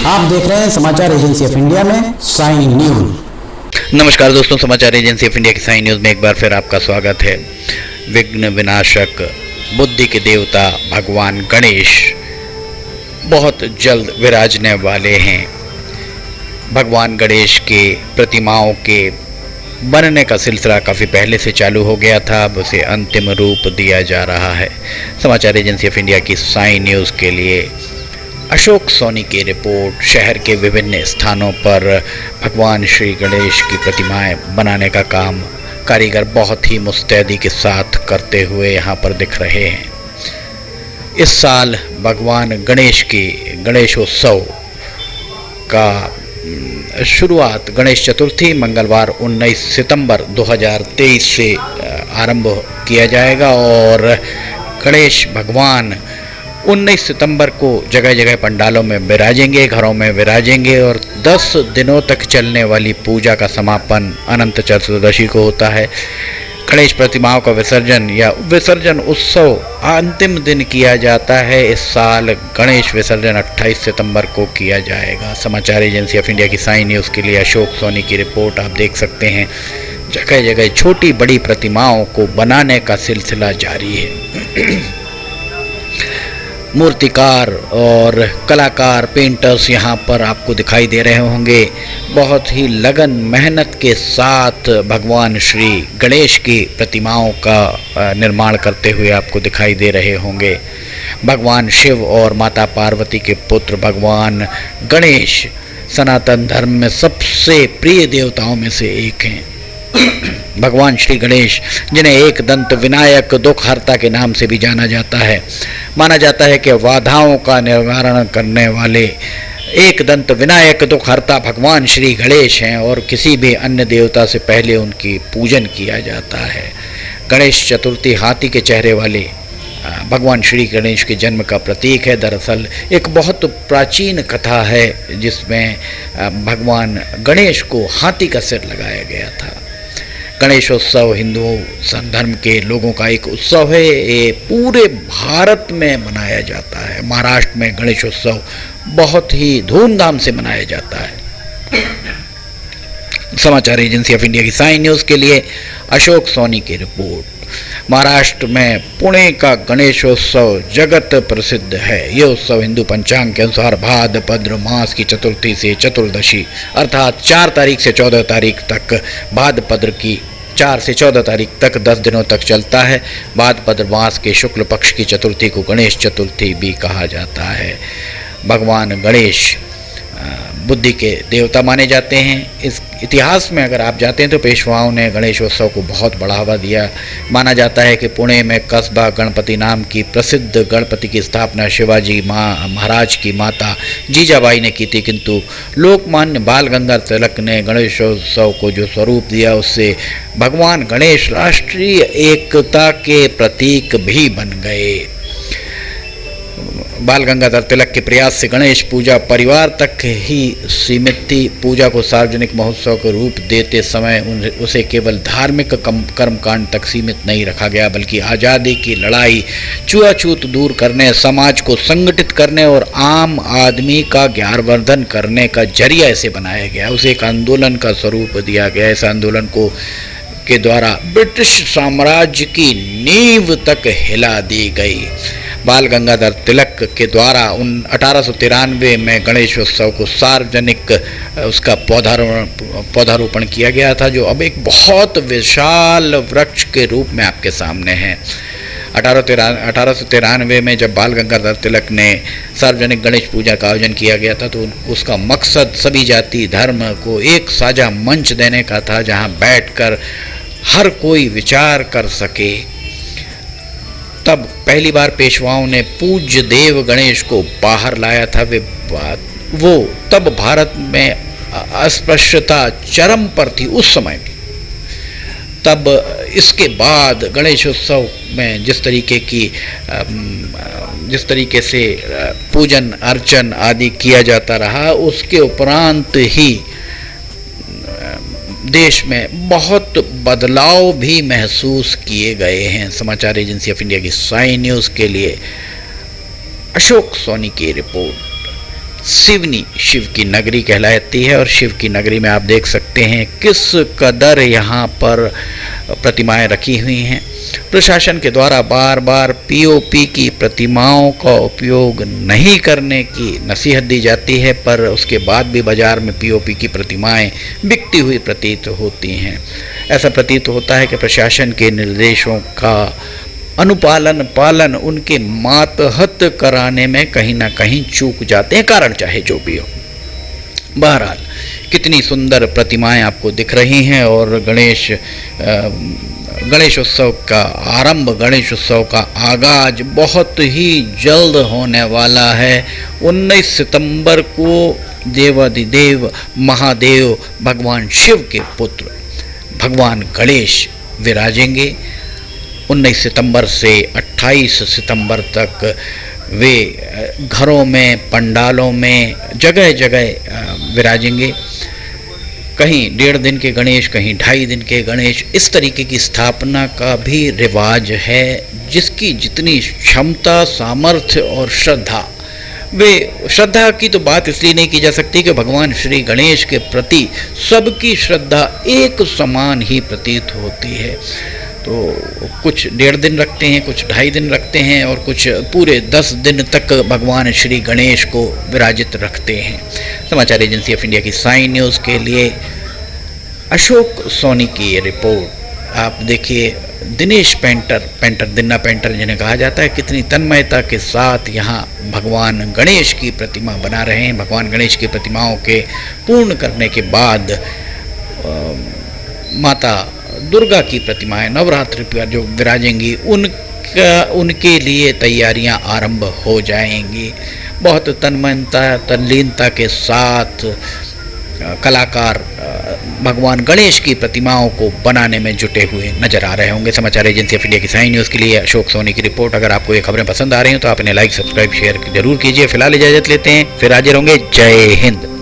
आप देख रहे हैं समाचार एजेंसी ऑफ इंडिया में साइन न्यूज। नमस्कार दोस्तों, समाचार एजेंसी ऑफ इंडिया की साइन न्यूज़ में एक बार फिर आपका स्वागत है। विघ्न विनाशक, बुद्धि के देवता भगवान गणेश बहुत जल्द विराजने वाले हैं। भगवान गणेश के प्रतिमाओं के बनने का सिलसिला काफ़ी पहले से चालू हो गया था, अब उसे अंतिम रूप दिया जा रहा है। समाचार एजेंसी ऑफ इंडिया की साइन न्यूज़ के लिए अशोक सोनी की रिपोर्ट। शहर के विभिन्न स्थानों पर भगवान श्री गणेश की प्रतिमाएं बनाने का काम कारीगर बहुत ही मुस्तैदी के साथ करते हुए यहाँ पर दिख रहे हैं। इस साल भगवान गणेश की गणेशोत्सव का शुरुआत गणेश चतुर्थी मंगलवार 19 सितंबर 2023 से आरंभ किया जाएगा और गणेश भगवान 19 सितंबर को जगह जगह पंडालों में विराजेंगे, घरों में विराजेंगे और 10 दिनों तक चलने वाली पूजा का समापन अनंत चतुर्दशी को होता है। गणेश प्रतिमाओं का विसर्जन या विसर्जन उत्सव अंतिम दिन किया जाता है। इस साल गणेश विसर्जन 28 सितंबर को किया जाएगा। समाचार एजेंसी ऑफ इंडिया की साइन न्यूज़ के लिए अशोक सोनी की रिपोर्ट आप देख सकते हैं। जगह जगह छोटी बड़ी प्रतिमाओं को बनाने का सिलसिला जारी है। मूर्तिकार और कलाकार, पेंटर्स यहाँ पर आपको दिखाई दे रहे होंगे। बहुत ही लगन मेहनत के साथ भगवान श्री गणेश की प्रतिमाओं का निर्माण करते हुए आपको दिखाई दे रहे होंगे। भगवान शिव और माता पार्वती के पुत्र भगवान गणेश सनातन धर्म में सबसे प्रिय देवताओं में से एक हैं। भगवान श्री गणेश, जिन्हें एक दंत विनायक दुखहर्ता के नाम से भी जाना जाता है, माना जाता है कि बाधाओं का निवारण करने वाले एक दंत विनायक दुखहर्ता भगवान श्री गणेश हैं और किसी भी अन्य देवता से पहले उनकी पूजन किया जाता है। गणेश चतुर्थी हाथी के चेहरे वाले भगवान श्री गणेश के जन्म का प्रतीक है। दरअसल एक बहुत प्राचीन कथा है जिसमें भगवान गणेश को हाथी का सिर लगाया गया था। गणेशोत्सव हिंदू धर्म के लोगों का एक उत्सव है। ये पूरे भारत में मनाया जाता है। महाराष्ट्र में गणेशोत्सव बहुत ही धूमधाम से मनाया जाता है। समाचार एजेंसी ऑफ इंडिया की साइन न्यूज़ के लिए अशोक सोनी की रिपोर्ट। महाराष्ट्र में पुणे का गणेशोत्सव जगत प्रसिद्ध है। यह उत्सव हिंदू पंचांग के अनुसार भाद्रपद मास की चतुर्थी से चतुर्दशी अर्थात 4 तारीख से 14 तारीख तक, भाद्रपद की 4 से 14 तारीख तक 10 दिनों तक चलता है। भाद्रपद मास के शुक्ल पक्ष की चतुर्थी को गणेश चतुर्थी भी कहा जाता है। भगवान गणेश बुद्धि के देवता माने जाते हैं। इस इतिहास में अगर आप जाते हैं तो पेशवाओं ने गणेशोत्सव को बहुत बढ़ावा दिया। माना जाता है कि पुणे में कस्बा गणपति नाम की प्रसिद्ध गणपति की स्थापना शिवाजी महाराज की माता जीजाबाई ने की थी, किंतु लोकमान्य बाल गंगाधर तिलक ने गणेशोत्सव को जो स्वरूप दिया उससे भगवान गणेश राष्ट्रीय एकता के प्रतीक भी बन गए। बाल गंगाधर तिलक के प्रयास से गणेश पूजा परिवार तक ही सीमित थी। पूजा को सार्वजनिक महोत्सव के रूप देते समय उसे केवल धार्मिक कर्मकांड तक सीमित नहीं रखा गया, बल्कि आज़ादी की लड़ाई, छुआछूत दूर करने, समाज को संगठित करने और आम आदमी का ज्ञानवर्धन करने का जरिया इसे बनाया गया। उसे एक आंदोलन का स्वरूप दिया गया। इस आंदोलन के द्वारा ब्रिटिश साम्राज्य की नींव तक हिला दी गई। बाल गंगाधर तिलक के द्वारा 1893 में गणेशोत्सव को सार्वजनिक उसका पौधारोपण किया गया था, जो अब एक बहुत विशाल वृक्ष के रूप में आपके सामने है। 1893 में जब बाल गंगाधर तिलक ने सार्वजनिक गणेश पूजा का आयोजन किया गया था तो उसका मकसद सभी जाति धर्म को एक साझा मंच देने का था, जहां बैठकर हर कोई विचार कर सके। तब पहली बार पेशवाओं ने पूज्य देव गणेश को बाहर लाया था। वो तब भारत में अस्पृश्यता चरम पर थी उस समय। तब इसके बाद गणेशोत्सव में जिस तरीके से पूजन अर्चन आदि किया जाता रहा, उसके उपरांत ही देश में बहुत बदलाव भी महसूस किए गए हैं। समाचार एजेंसी ऑफ इंडिया की साइन न्यूज़ के लिए अशोक सोनी की रिपोर्ट। सिवनी शिव की नगरी कहलाती है और शिव की नगरी में आप देख सकते हैं किस कदर यहाँ पर प्रतिमाएं रखी हुई हैं। प्रशासन के द्वारा बार बार पीओपी की प्रतिमाओं का उपयोग नहीं करने की नसीहत दी जाती है, पर उसके बाद भी बाजार में पीओपी की प्रतिमाएं बिकती हुई प्रतीत होती हैं। ऐसा प्रतीत होता है कि प्रशासन के निर्देशों का पालन उनके मातहत कराने में कहीं ना कहीं चूक जाते हैं, कारण चाहे जो भी हो। बहरहाल कितनी सुंदर प्रतिमाएं आपको दिख रही हैं और गणेश उत्सव का आरंभ, गणेश उत्सव का आगाज बहुत ही जल्द होने वाला है। 19 सितंबर को देवाधिदेव महादेव भगवान शिव के पुत्र भगवान गणेश विराजेंगे। 19 सितंबर से 28 सितंबर तक वे घरों में, पंडालों में, जगह जगह विराजेंगे। कहीं 1.5 दिन के गणेश, कहीं 2.5 दिन के गणेश, इस तरीके की स्थापना का भी रिवाज है, जिसकी जितनी क्षमता, सामर्थ्य और श्रद्धा, वे श्रद्धा की तो बात इसलिए नहीं की जा सकती कि भगवान श्री गणेश के प्रति सबकी श्रद्धा एक समान ही प्रतीत होती है। तो कुछ 1.5 दिन रखते हैं, कुछ 2.5 दिन रखते हैं और कुछ पूरे 10 दिन तक भगवान श्री गणेश को विराजित रखते हैं। समाचार एजेंसी ऑफ इंडिया की साइन न्यूज़ के लिए अशोक सोनी की ये रिपोर्ट। आप देखिए दिनेश पेंटर दिन्ना पेंटर जिन्हें कहा जाता है, कितनी तन्मयता के साथ यहाँ भगवान गणेश की प्रतिमा बना रहे हैं। भगवान गणेश की प्रतिमाओं के पूर्ण करने के बाद माता दुर्गा की प्रतिमाएं नवरात्रि पर जो विराजेंगी, उनके लिए तैयारियां आरंभ हो जाएंगी। बहुत तन्मयता, तल्लीनता के साथ कलाकार भगवान गणेश की प्रतिमाओं को बनाने में जुटे हुए नजर आ रहे होंगे। समाचार एजेंसी ऑफ इंडिया की साइन न्यूज़ के लिए अशोक सोनी की रिपोर्ट। अगर आपको ये खबरें पसंद आ रही हैं तो आप इन्हें लाइक, सब्सक्राइब, शेयर जरूर कीजिए। फिलहाल इजाजत लेते हैं, फिर हाजिर होंगे। जय हिंद।